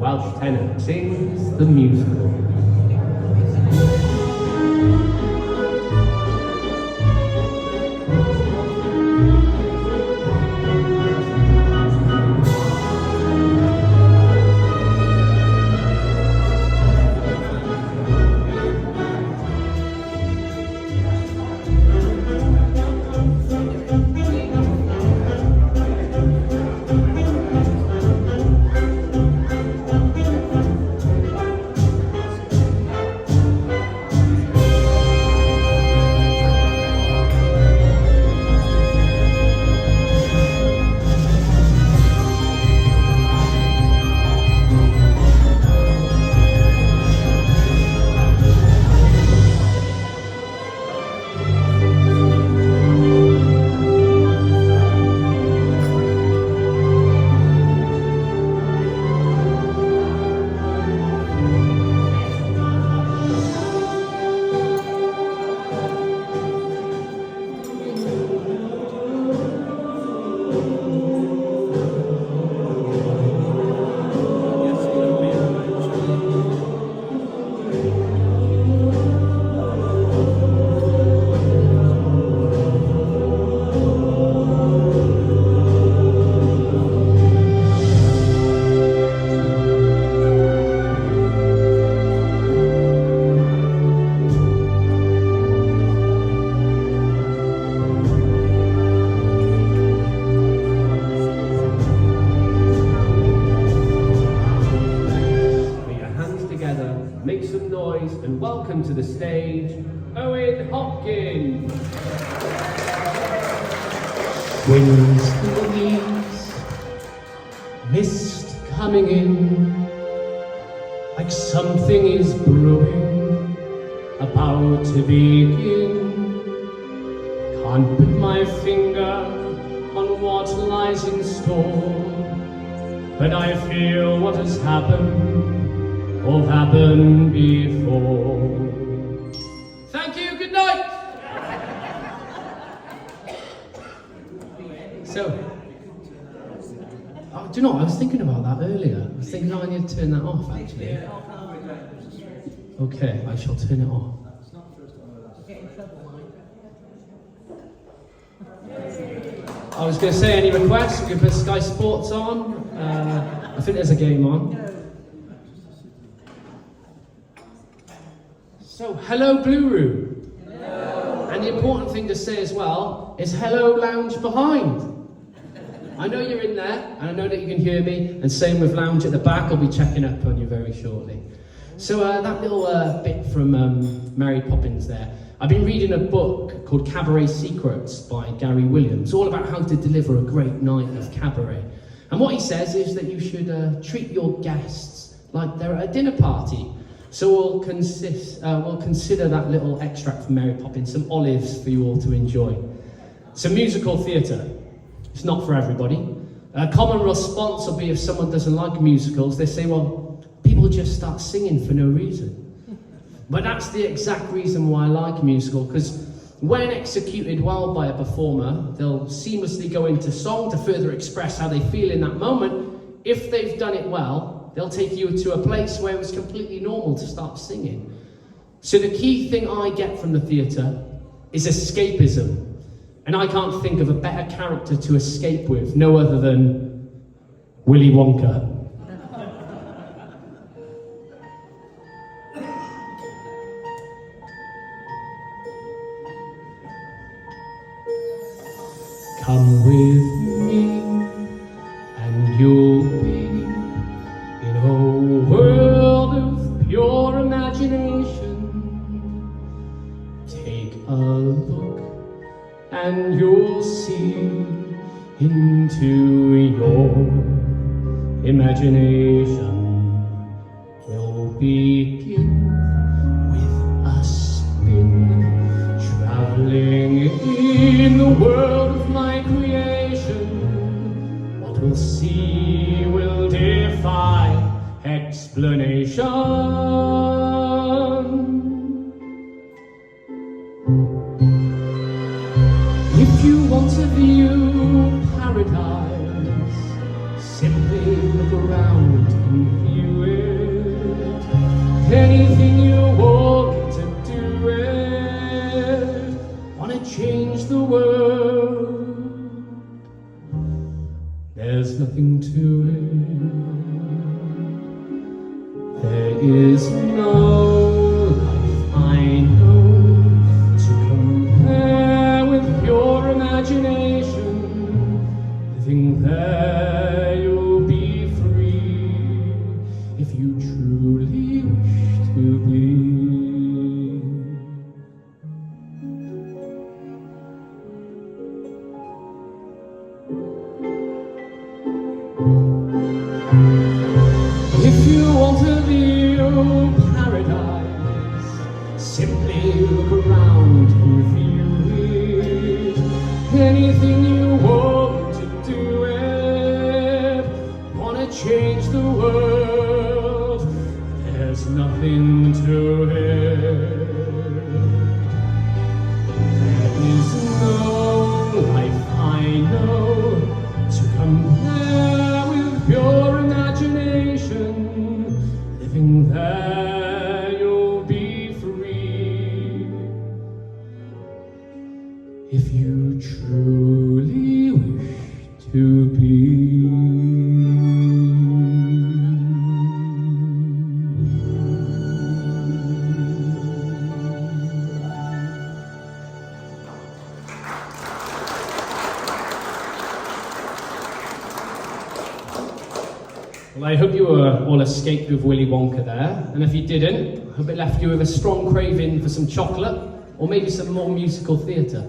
Welsh Tenor sings the musical. Make some noise and welcome to the stage, Owen Hopkins. Winds in the leaves, mist coming in, like something is brewing, about to begin. Can't put my finger on what lies in store, but I feel what has happened all happened before. Thank you, good night! So, do you know what, I was thinking about that earlier. I was thinking I need to turn that off actually. Okay, I shall turn it off. I was going to say, any requests? We could put Sky Sports on. I think there's a game on. So, hello Blue Room. Hello. And the important thing to say as well is hello Lounge Behind. I know you're in there, and I know that you can hear me, and same with Lounge at the back. I'll be checking up on you very shortly. So that little bit from Mary Poppins there. I've been reading a book called Cabaret Secrets by Gary Williams, all about how to deliver a great night of cabaret. And what he says is that you should treat your guests like they're at a dinner party. So we'll consider that little extract from Mary Poppins, some olives for you all to enjoy. So musical theatre, it's not for everybody. A common response will be if someone doesn't like musicals, they say, well, people just start singing for no reason. But that's the exact reason why I like a musical, because when executed well by a performer, they'll seamlessly go into song to further express how they feel in that moment. If they've done it well, they'll take you to a place where it was completely normal to start singing. So the key thing I get from the theatre is escapism. And I can't think of a better character to escape with, no other than Willy Wonka. Come with me and you'll be in a world of pure imagination. Take a look and you'll see into your imagination. We'll begin with a spin, traveling in the world of my creation. What we'll see will defy explanation. If you want to view paradise, simply look around and view nothing to it. There is no life I know to compare with pure imagination. Living there you'll be free if you truly wish to be. If you want to view paradise, simply look around and view it. Anything you want to do it, wanna change the world, there's nothing to it. There is no life I know to compare with pure imagination. Living there you'll be free if you truly wish to be. Well, I hope you all escaped with Willy Wonka there, and if you didn't, I hope it left you with a strong craving for some chocolate, or maybe some more musical theatre.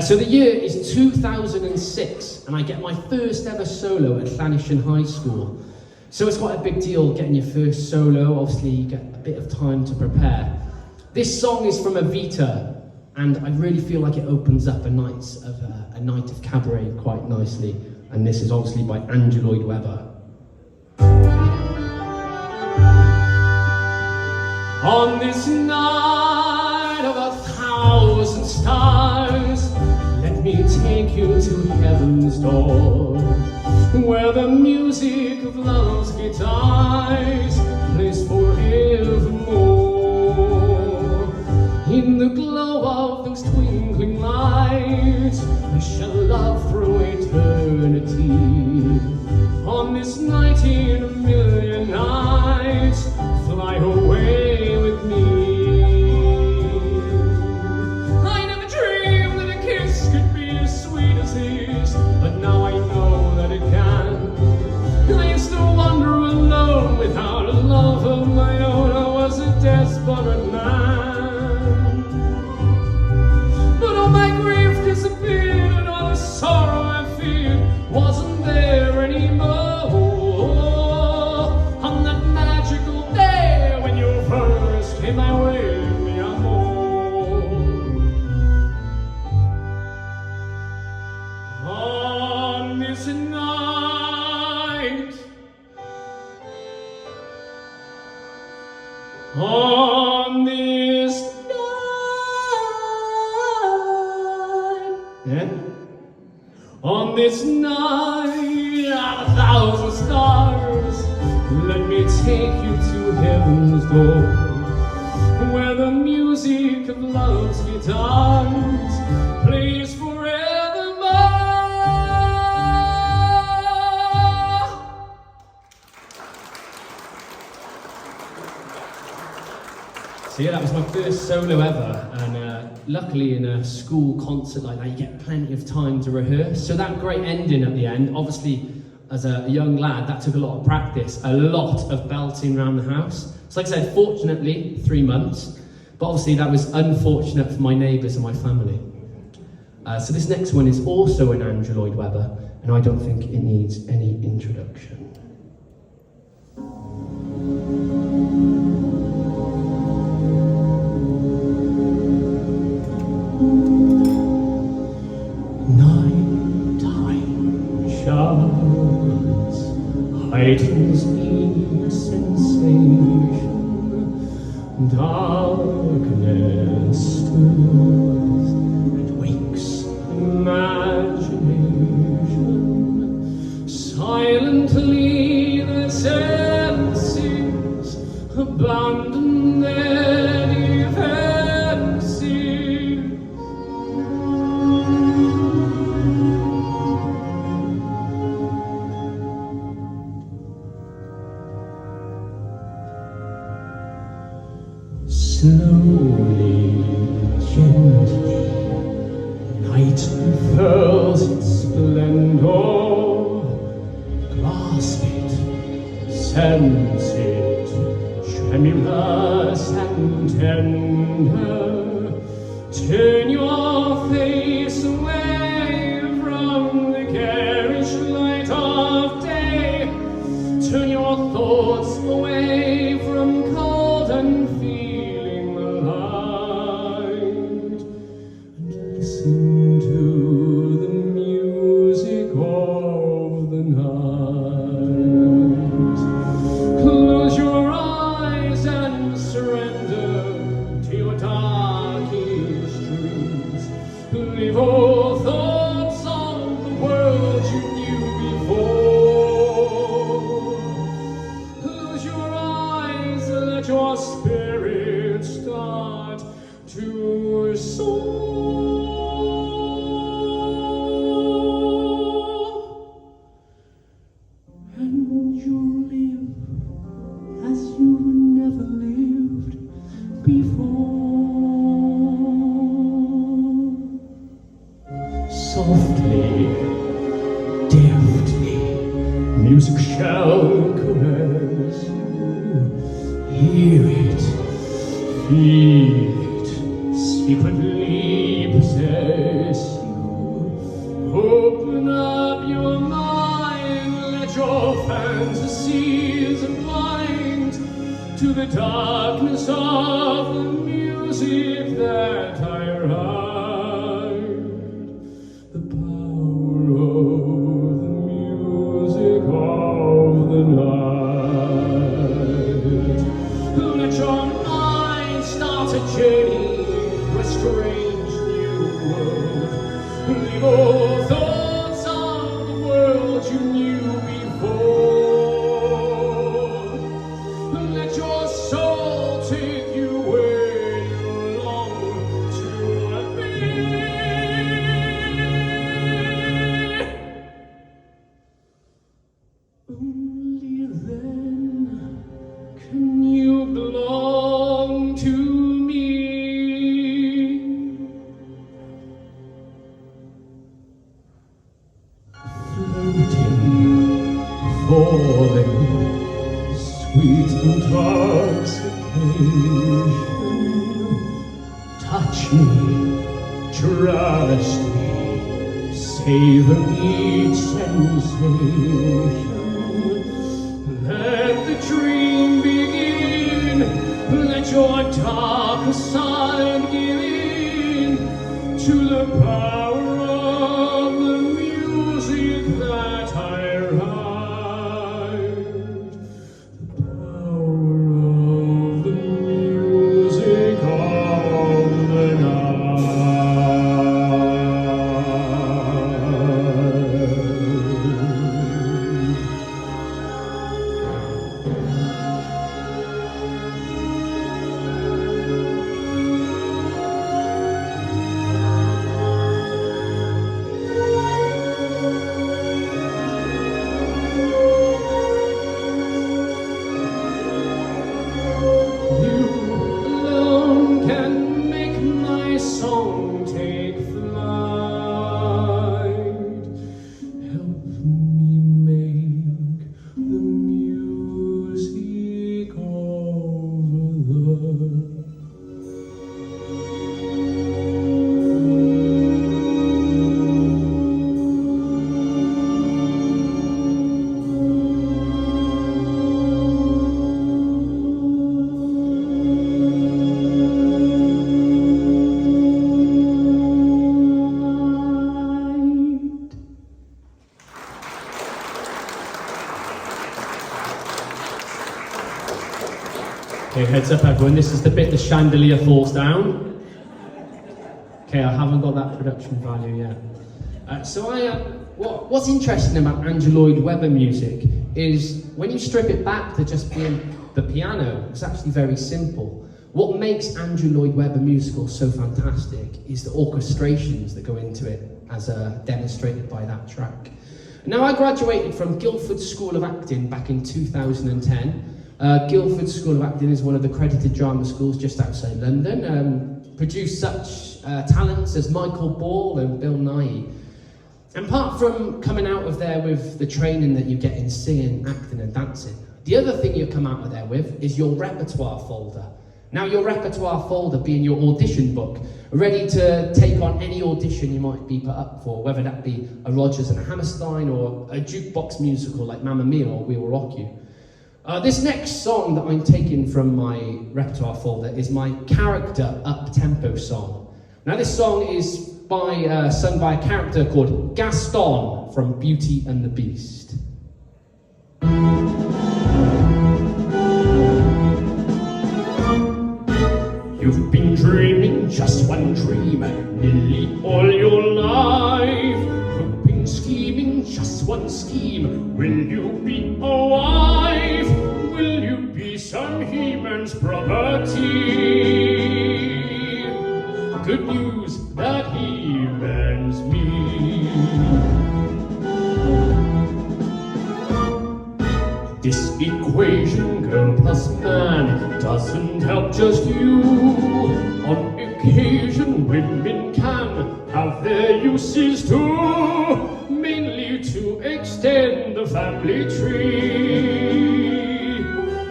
So the year is 2006, and I get my first ever solo at Llanishen High School. So it's quite a big deal getting your first solo. Obviously, you get a bit of time to prepare. This song is from Evita, and I really feel like it opens up a night of cabaret quite nicely. And this is obviously by Andrew Lloyd Webber. On this night of 1,000 stars, let me take you to heaven's door, where the music of love's guitars plays forevermore. In the glow of those twinkling lights, we shall love through eternity. On this night in a million nights, fly away with me. I never dreamed that a kiss could be as sweet as this, but now I know that it can. I used to wander alone without a love of my own. I was a desperate man, but all my grief disappeared, and all the sorrow I feared wasn't there anymore. In my way, mi amor. On this night, on this night, on this night of 1,000 stars, let me take you to heaven's door, where the music of love's guitars plays forevermore. So yeah, that was my first solo ever, and luckily in a school concert like that you get plenty of time to rehearse. So that great ending at the end, obviously as a young lad, that took a lot of practice, a lot of belting around the house. So like I said, fortunately, 3 months, but obviously that was unfortunate for my neighbours and my family. So this next one is also an Andrew Lloyd Webber, and I don't think it needs any introduction. Nighttime showers heightens each sensation. Darkness stirs and wakes imagination. Silently the senses abandon their defenses. sense it, tremulous and tender. Turn your face away from the garish light of day. Turn your thoughts away from cold and feeling light, and listen to the music of the night. Close your eyes and surrender to your darkest dreams. Leave all thoughts of the world you knew before. Close your eyes and let your spirit start to soar. And you'll live as you've never lived before. Softly, deftly, music shall caress you. Hear it, feel it, secretly possess you. Open up your mind, let your fantasies blind to the darkness of the music that I write. The power of the music of the night. Let your mind start a journey to a strange new world. Leave all thoughts of the world you knew before. Let your soul take you where you long to be. Only then can you belong to me. Floating, falling, sweet intoxication. Touch me, trust me, savor each sensation. Let the dream begin, let your darkest side give in to the power of the music that I write. The power of the music of the night. You alone can make my song take flight. Help me make the music of the Okay, heads up everyone, this is the bit the chandelier falls down. Okay, I haven't got that production value yet. What's interesting about Andrew Lloyd Webber music is when you strip it back to just being the piano, it's actually very simple. What makes Andrew Lloyd Webber musical so fantastic is the orchestrations that go into it, as demonstrated by that track. Now, I graduated from Guildford School of Acting back in 2010. Guildford School of Acting is one of the accredited drama schools just outside London. Produced such talents as Michael Ball and Bill Nighy. And apart from coming out of there with the training that you get in singing, acting and dancing, The other thing you come out of there with is your repertoire folder. Now, your repertoire folder being your audition book, ready to take on any audition you might be put up for, whether that be a Rodgers and a Hammerstein or a jukebox musical like Mamma Mia or We Will Rock You. This next song that I'm taking from my repertoire folder is my character up-tempo song. Now, this song is sung by a character called Gaston from Beauty and the Beast. You've been dreaming just one dream nearly all your life, hoping, scheming just one scheme. Will you be a wife? Will you be some he-man's property? Good news, that he-man's me. This equation, girl plus man, doesn't help just you. On occasion, women can have their uses too, mainly to extend the family tree.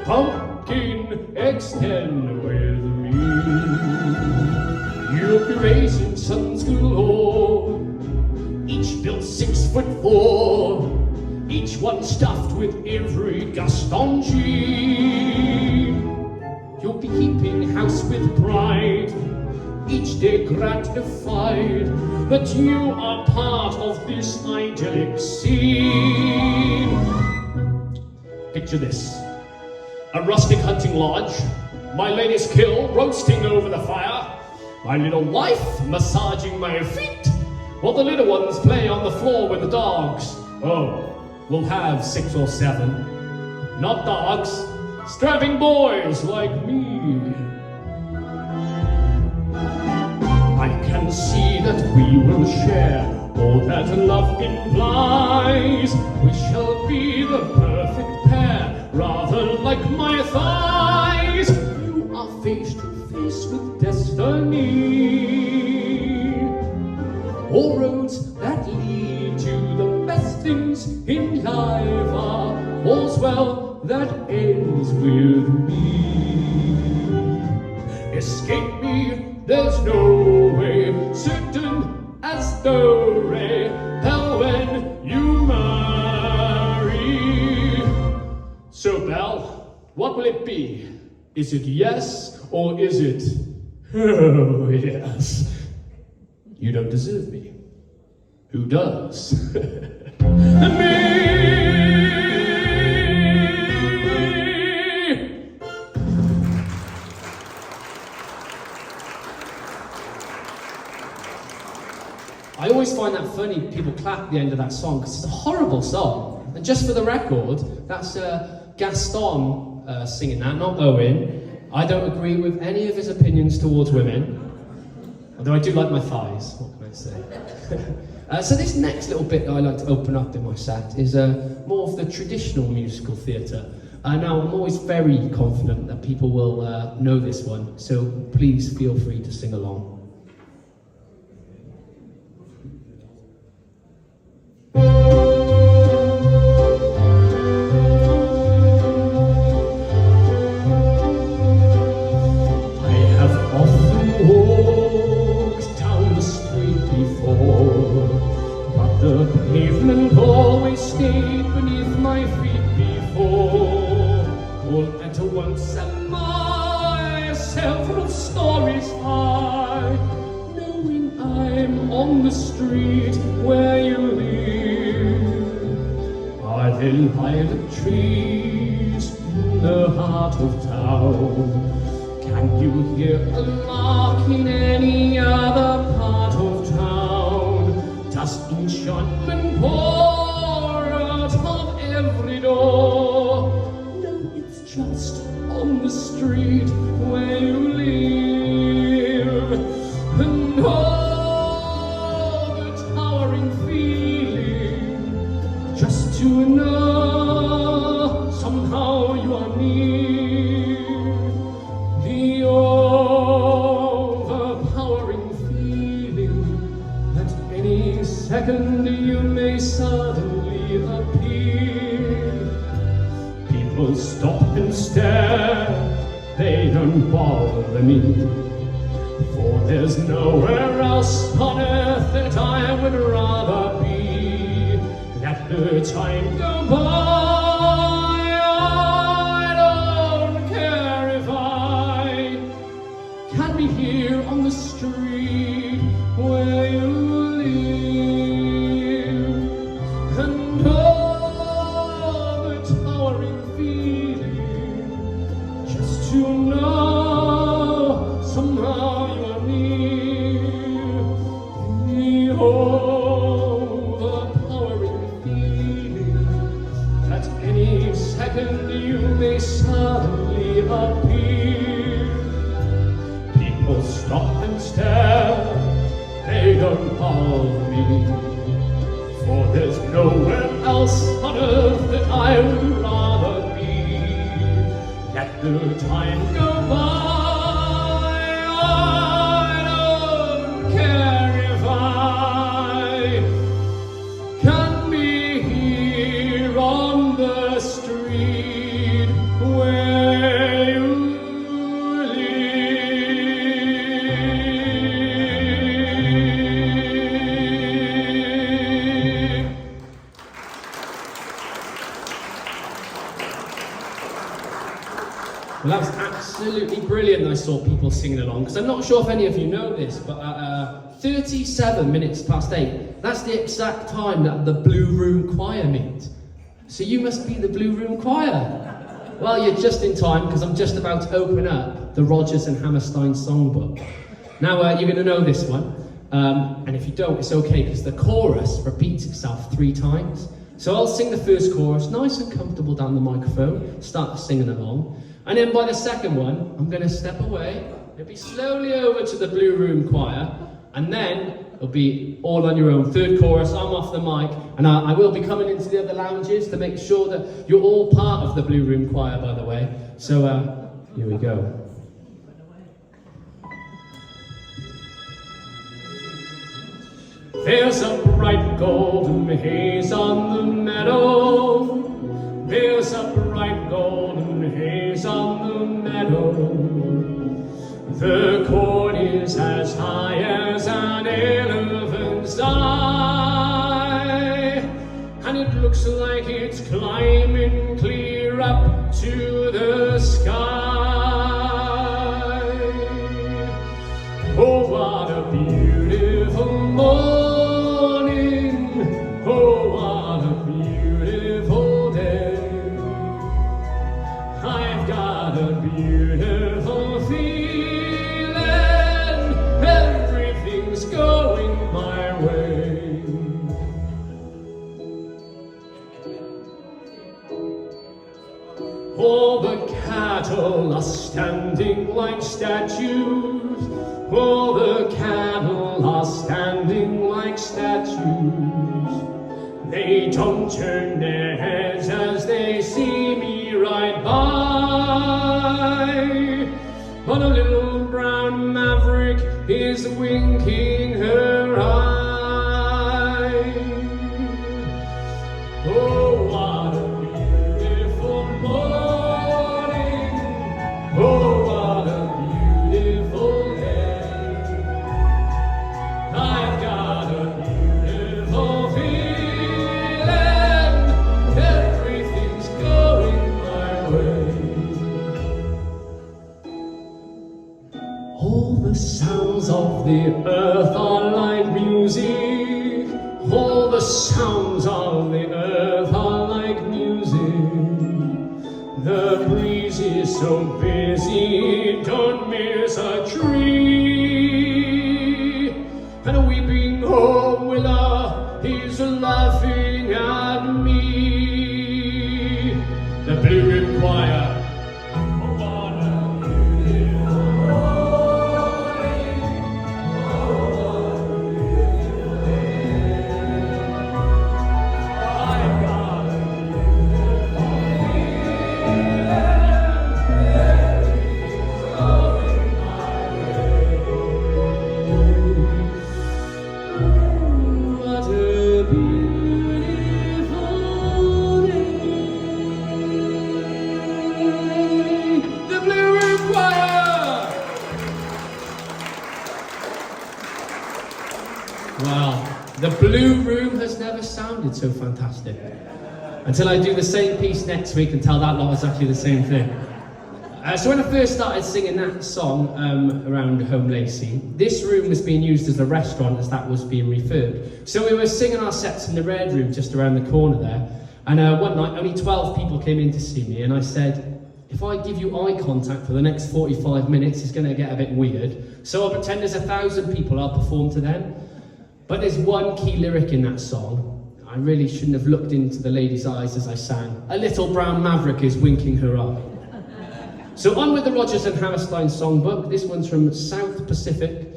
Pumpkin, extend with me. You'll be raising sons galore, each built 6'4", each one stuffed with every Gaston gene. You'll be keeping house with pride, each day gratified that you are part of this idyllic scene. Picture this: a rustic hunting lodge, my lady's kill roasting over the fire, my little wife massaging my feet, while the little ones play on the floor with the dogs. Oh, we'll have 6 or 7, not dogs, strapping boys like me. I can see that we will share all that love implies. We shall be the perfect pair, rather like my thighs. You are face to face with destiny. All roads that lead to the best things in life are all's well that ends with me. Escape me, there's no way, certain as the ray, Belle, when you marry. So, Belle, what will it be? Is it yes or is it oh yes? You don't deserve me. Who does? Me! I always find that funny, people clap at the end of that song, because it's a horrible song. And just for the record, that's Gaston singing that, not Owen. I don't agree with any of his opinions towards women, although I do like my thighs, what can I say? So this next little bit that I like to open up in my set is more of the traditional musical theatre. Now, I'm always very confident that people will know this one, so please feel free to sing along. The pavement always stayed beneath my feet before. All at once am I several stories high, knowing I'm on the street where you live. Are there lilac trees in the heart of town? Can you hear a lark in any other part of town? Does enchantment pour out of every door? No, it's just on the street where you live. And oh, the towering feeling, just to know somehow you are near. The overpowering feeling that any second you may suddenly appear. People stop and stare, they don't bother me. For there's nowhere else on earth that I would rather be. Let the time go by, I don't care if I can be here on the street where you live. And oh, the towering feeling, just to know somehow you are near. Behold, the powering feeling that any second you may suddenly appear. People stop and stare, they don't bother me. For there's nowhere else on earth that I would rather be. Let the time go by, I don't care if I can be here on the street where you Well, that was absolutely brilliant. I saw people singing along, because I'm not sure if any of you know this, but at 37 minutes past 8, that's the exact time that the Blue Room Choir meet. So you must be the Blue Room Choir. Well, you're just in time, because I'm just about to open up the Rodgers and Hammerstein songbook. Now, you're going to know this one, and if you don't, it's okay, because the chorus repeats itself 3 times. So I'll sing the first chorus, nice and comfortable down the microphone, start singing along. And then by the second one, I'm going to step away, maybe slowly over to the Blue Room Choir, and then it'll be all on your own. Third chorus, I'm off the mic, and I will be coming into the other lounges to make sure that you're all part of the Blue Room Choir, by the way. So, here we go. There's a bright golden haze on the meadow. There's a bright golden haze on the meadow. The corn is as high as an elephant's eye, and it looks like it's climbing clear up to the sky. Oh, what a beautiful morning. Oh, what a beautiful day. I've got a beautiful feeling, everything's going my way. All the cattle are standing like statues. All the cattle are standing like statues. They don't turn their heads as they see me ride by. But a little brown maverick is winking her eye. Oh, what a beautiful morning. Oh, what a beautiful day. I've got a beautiful feeling, everything's going my way. All the sounds of the earth are like music. All the sounds of the earth are like music. The breeze is so busy, don't miss a tree. And a weeping home willow is laughing at me. The Blue Room Choir. Oh, what a beautiful morning. Oh, what a beautiful day. I've got a beautiful feeling, everything's going my so fantastic. Until I do the same piece next week and tell that lot exactly the same thing. So when I first started singing that song around Home Lacey, this room was being used as a restaurant as that was being refurbed. So we were singing our sets in the Red Room just around the corner there. And one night, only 12 people came in to see me, and I said, if I give you eye contact for the next 45 minutes, it's going to get a bit weird. So I'll pretend there's 1,000 people, I'll perform to them. But there's one key lyric in that song. I really shouldn't have looked into the lady's eyes as I sang. A little brown maverick is winking her eye. So on with the Rodgers and Hammerstein songbook. This one's from South Pacific.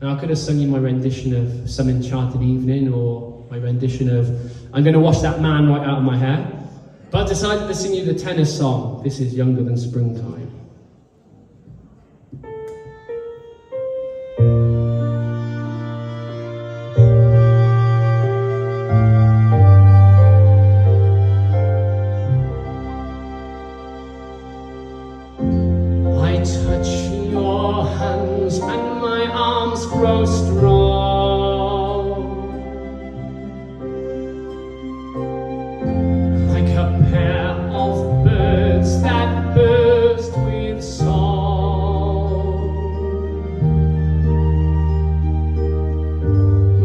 Now I could have sung you my rendition of Some Enchanted Evening, or my rendition of I'm Gonna Wash That Man Right Out of My Hair. But I decided to sing you the tenor song. This is Younger Than Springtime. Touch your hands and my arms grow strong, like a pair of birds that burst with song.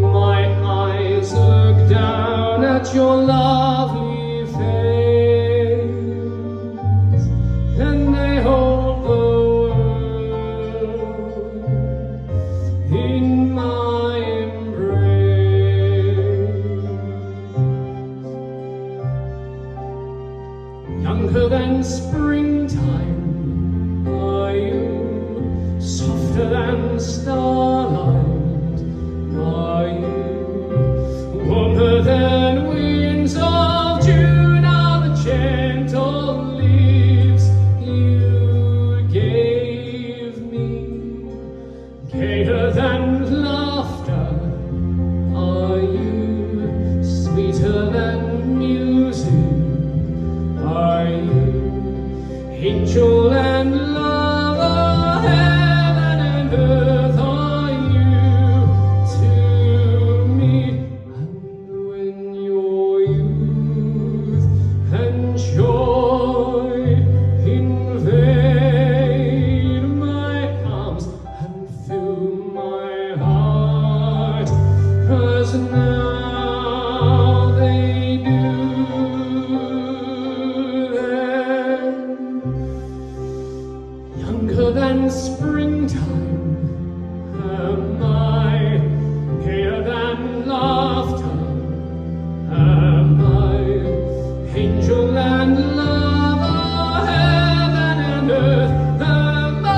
My eyes look down at your lovely face, and they hold the in my embrace. Younger than springtime are you, softer than starlight are you, warmer than winds of June are the gentle leaves you gave me. Gayer than laughter are you, sweeter than music are you, angel and lover, heaven and earth are you to me. And when your youth and joy invade my arms and fill my heart, 'cause now they do, then younger than springtime am I, gayer than laughter am I, angel and lover, heaven and earth am I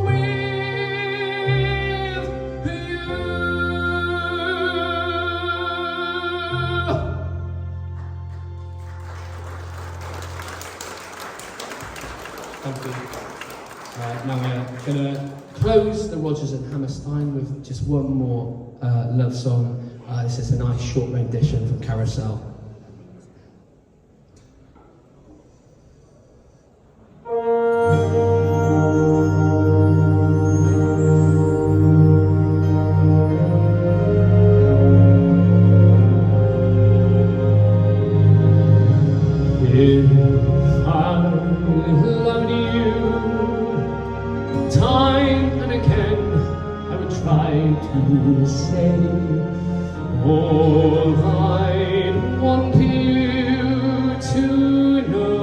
with you. Thank you. Now we're going to close the Rodgers and Hammerstein with just one more love song. This is a nice short rendition from Carousel. If I loved you time and again, I would try to say all I'd want you to know.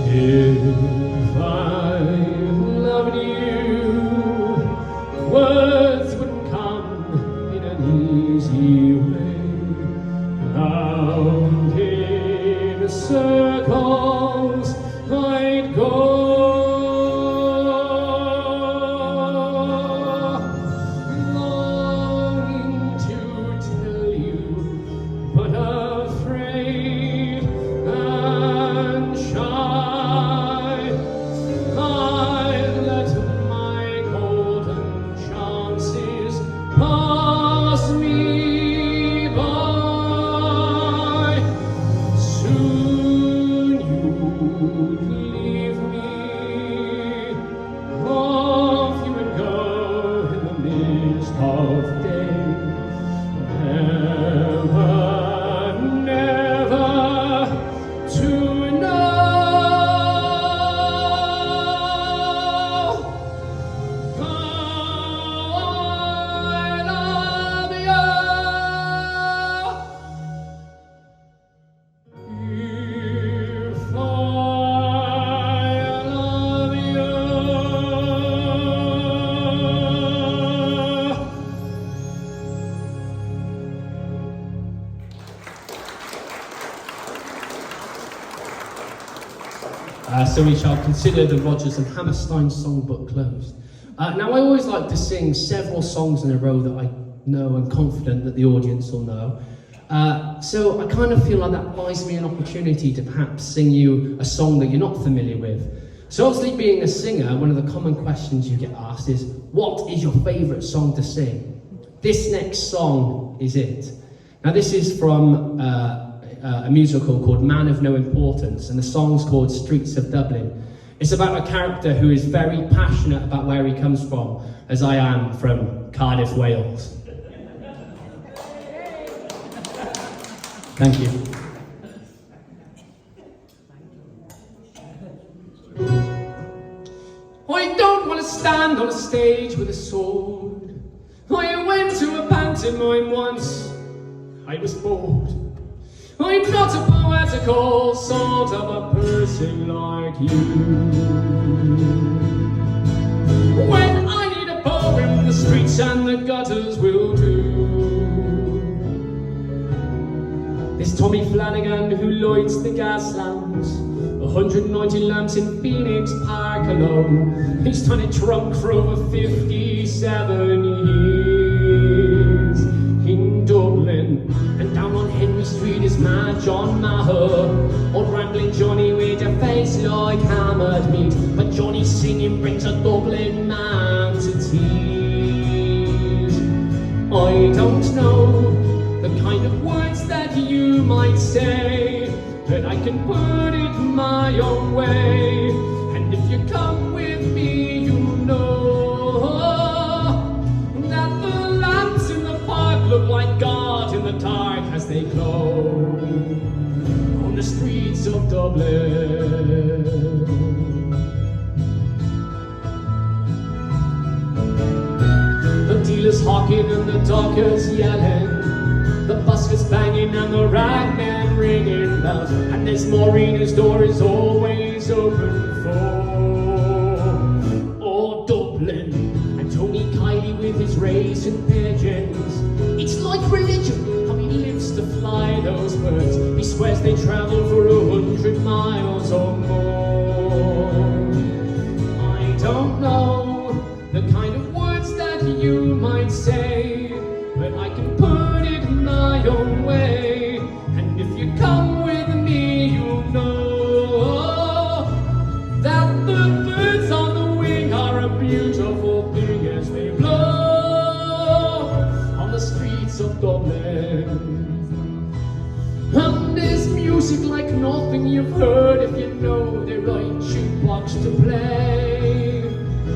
If I loved you, words wouldn't come in an easy way. Round in circles I'd go, longing to tell you, but afraid and shy. I'd let my golden chance so we shall consider the Rodgers and Hammerstein songbook closed. Now, I always like to sing several songs in a row that I know and confident that the audience will know. So I kind of feel like that buys me an opportunity to perhaps sing you a song that you're not familiar with. So obviously, being a singer, one of the common questions you get asked is, what is your favourite song to sing? This next song is it. Now, this is from a musical called Man of No Importance, and the song's called Streets of Dublin. It's about a character who is very passionate about where he comes from, as I am from Cardiff, Wales. Thank you. I don't want to stand on a stage with a sword. I went to a pantomime once. I was bored. I'm not a poetical sort of a person like you. When I need a poem, the streets and the gutters will do. There's Tommy Flanagan who lights the gas lamps, 190 lamps in Phoenix Park alone. He's done it drunk for over 57 years in Dublin. And down on Henry Street is Mad John Maher, old rambling Johnny with a face like hammered meat. But Johnny's singing brings a Dublin man to tears. I don't know the kind of words that you might say, but I can put it my own way. And if you come with me, you know that the lamps in the park look like God in the dark as they glow on the streets of Dublin. The dealers hawking and the dockers yelling, the buskers banging and the ragmen ringing bells, and this Maureen's door is always open for all Dublin. And Tony Kiley with his raisin pigeons, it's like religion how he lives to fly those birds. He swears they travel for 100 miles or more. I don't know the kind of words that you might say, but I can put it my own way. And if you come with me, you'll know that the birds on the wing are a beautiful thing as they blow on the streets of Dublin. And there's music like nothing you've heard if you know the right jukebox to play.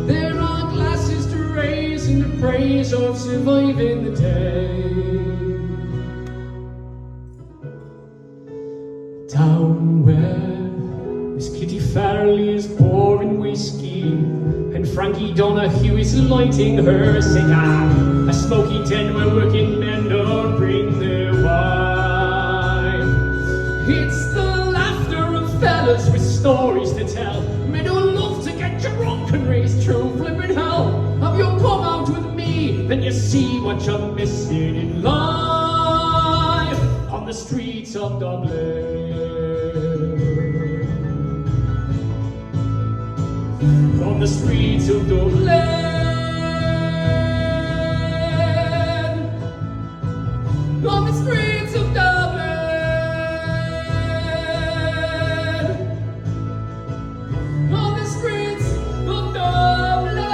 There are glasses to raise in the praise of surviving the day. Down where Miss Kitty Farrelly is pouring whiskey and Frankie Donahue is lighting her cigar, a smoky tent where working men don't bring their wine. It's the laughter of fellas with stories to tell, men who love to get drunk and raise true flippin' hell. Have you come out with me, then you see what you're missing in life on the streets of Dublin. On the streets of Dublin, on the streets of Dublin, on the streets of Dublin.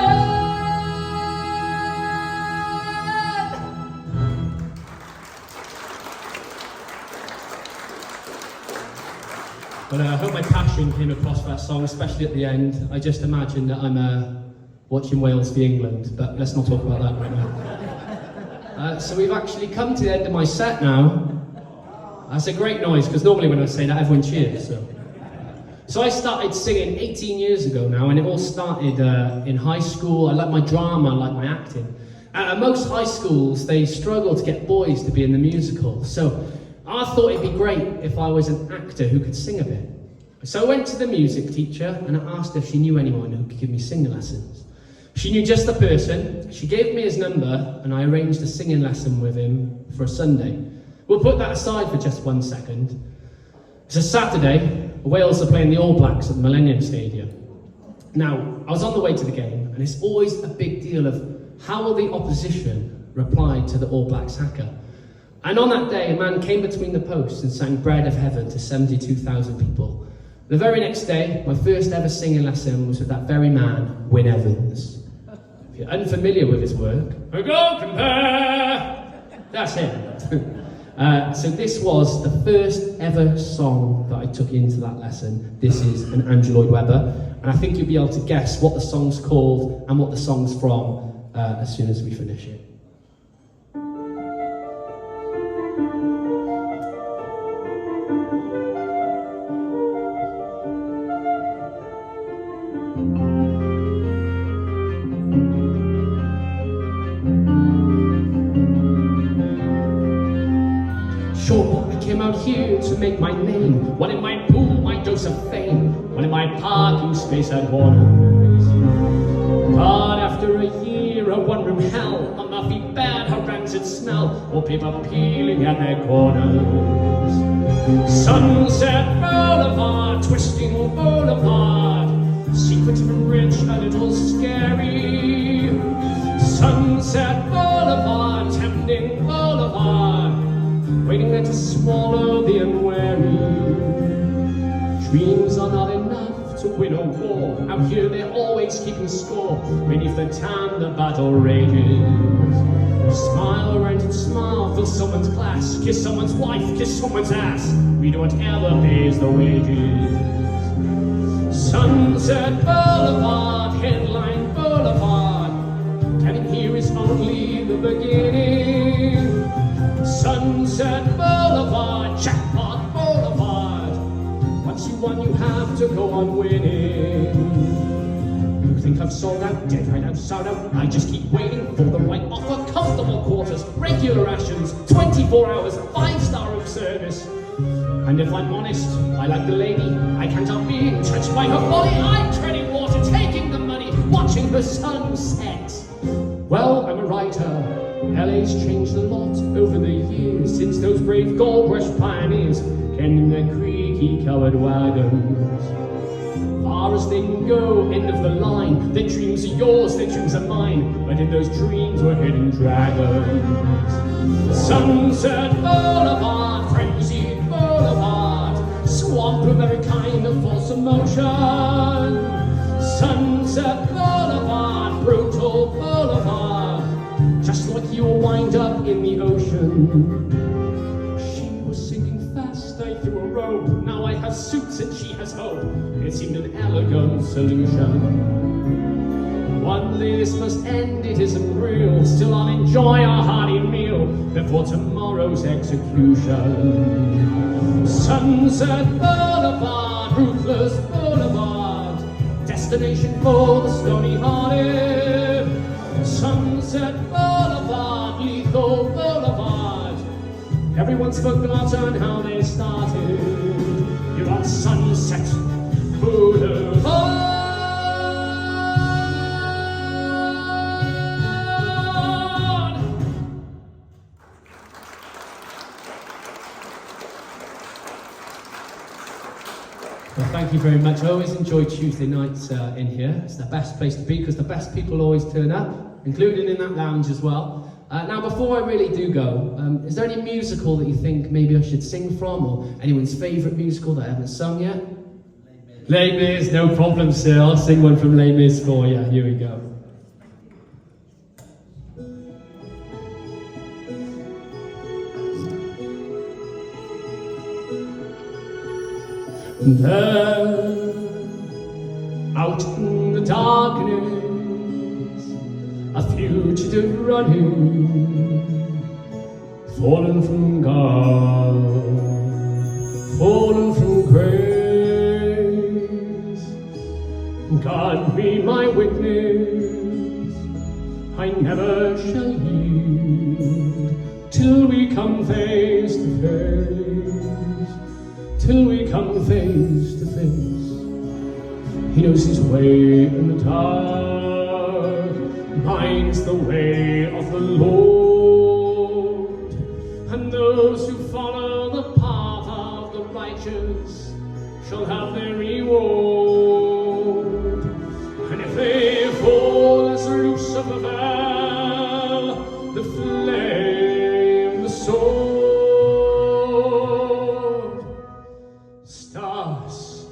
But I hope my passion came across for that song, especially at the end. I just imagine that I'm watching Wales v England, but let's not talk about that right now. So we've actually come to the end of my set now. That's a great noise, because normally when I say that, everyone cheers. So I started singing 18 years ago now, and it all started in high school. I like my drama, I like my acting. At most high schools, they struggle to get boys to be in the musical. So I thought it'd be great if I was an actor who could sing a bit. So I went to the music teacher and I asked if she knew anyone who could give me singing lessons. She knew just the person. She gave me his number and I arranged a singing lesson with him for a Sunday. We'll put that aside for just 1 second. It's a Saturday, Wales are playing the All Blacks at the Millennium Stadium. Now, I was on the way to the game, and it's always a big deal of how will the opposition reply to the All Blacks haka. And on that day, a man came between the posts and sang Bread of Heaven to 72,000 people. The very next day, my first ever singing lesson was with that very man, Wyn Evans. If you're unfamiliar with his work, I can't compare. That's him. So this was the first ever song that I took into that lesson. This is an Andrew Lloyd Webber, and I think you'll be able to guess what the song's called and what the song's from as soon as we finish it. Sure, I came out here to make my name. One in my pool, my dose of fame. One in my parking space at Warner's. But after a year of one-room hell, a muffy bad, her rancid smell, or paper peeling at their corners. Sunset Boulevard, twisting boulevard, secretive and rich, a little scary. Sunset Boulevard, tempting boulevard, waiting there to swallow the unwary. Dreams are not enough to win a war. Out here they're always keeping score. Beneath the tan the battle rages. Smile around and smile, fill someone's glass, kiss someone's wife, kiss someone's ass. We do whatever pays the wages. Sunset Boulevard, headline boulevard, getting here is only the beginning. Sunset Boulevard, jackpot boulevard. Once you won, you have to go on winning. You think I've sold out, dead right out, sold out. I just keep waiting for the right offer. Comfortable quarters, regular rations, 24 hours, 5-star room service. And if I'm honest, I like the lady. I can't help being touched by her folly. I'm treading water, taking the money, watching the sun set. Well, I'm a writer. LA's changed a lot over the years since those brave gold rush pioneers came in their creaky covered wagons. Far as they can go, end of the line. Their dreams are yours, their dreams are mine, but in those dreams were hidden dragons. Sunset Boulevard, frenzied boulevard, swamp of every kind of false emotion. Sunset Boulevard, brutal boulevard, just like you will wind up in the ocean. She was sinking fast, I threw a rope. Now I have suits and she has hope. It seemed an elegant solution. One day this must end, it isn't real. Still I'll enjoy our hearty meal before tomorrow's execution. Sunset Boulevard, ruthless boulevard, destination for the stony-hearted. Sunset Boulevard, lethal boulevard, everyone's forgotten how they started. You're on Sunset Boulevard. Well, thank you very much. I always enjoy Tuesday nights in here. It's the best place to be because the best people always turn up, including in that lounge as well. Now, before I really do go, is there any musical that you think maybe I should sing from, or anyone's favourite musical that I haven't sung yet? Les Mis, no problem, sir. I'll sing one from Les Mis for you. Here we go. There, out in the darkness, a fugitive running, fallen from God, fallen from grace. God be my witness, I never shall yield till we come face to face, till we come face to face. He knows his way in the dark, mine is the way of the Lord, and those who follow the path of the righteous shall have their reward. And if they fall as Lucifer fell, the flame, the sword, stars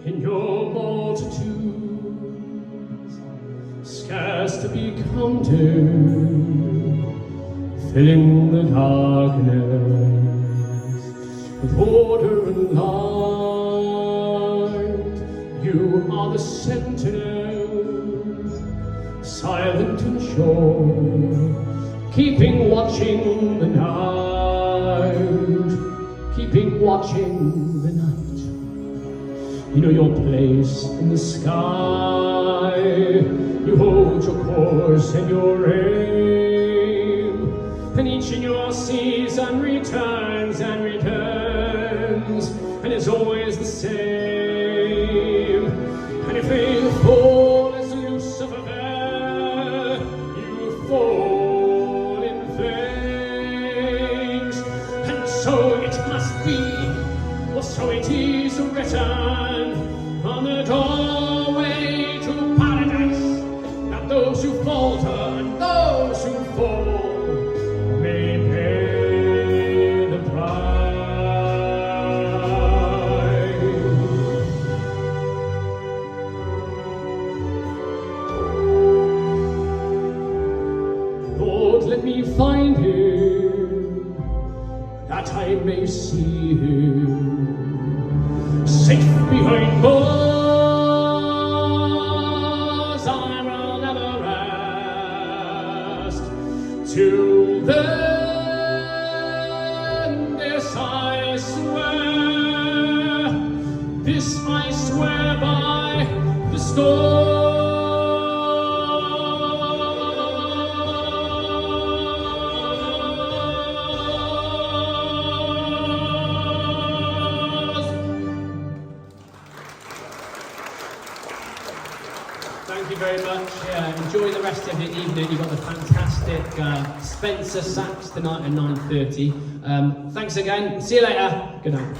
in your multitudes, scarce to be counted, filling the darkness with order and light. You are the sentinels, silent and sure, keeping watching the night, keeping watching the night. You know your place in the sky, you hold your course and your aim, and each in your season returns and returns, and is always the same. And if they fall as Lucifer fell, you fall in flames. And so it must be, or so it is written on the doorway to paradise, that those who falter and those who fall may pay the price. Lord, let me find him, that I may see him, safe behind bars. I will never rest till then. This I swear by the stars. Thank you very much. Enjoy the rest of your evening. You've got the fantastic Spencer Sax tonight at 9:30. Thanks again. See you later. Good night.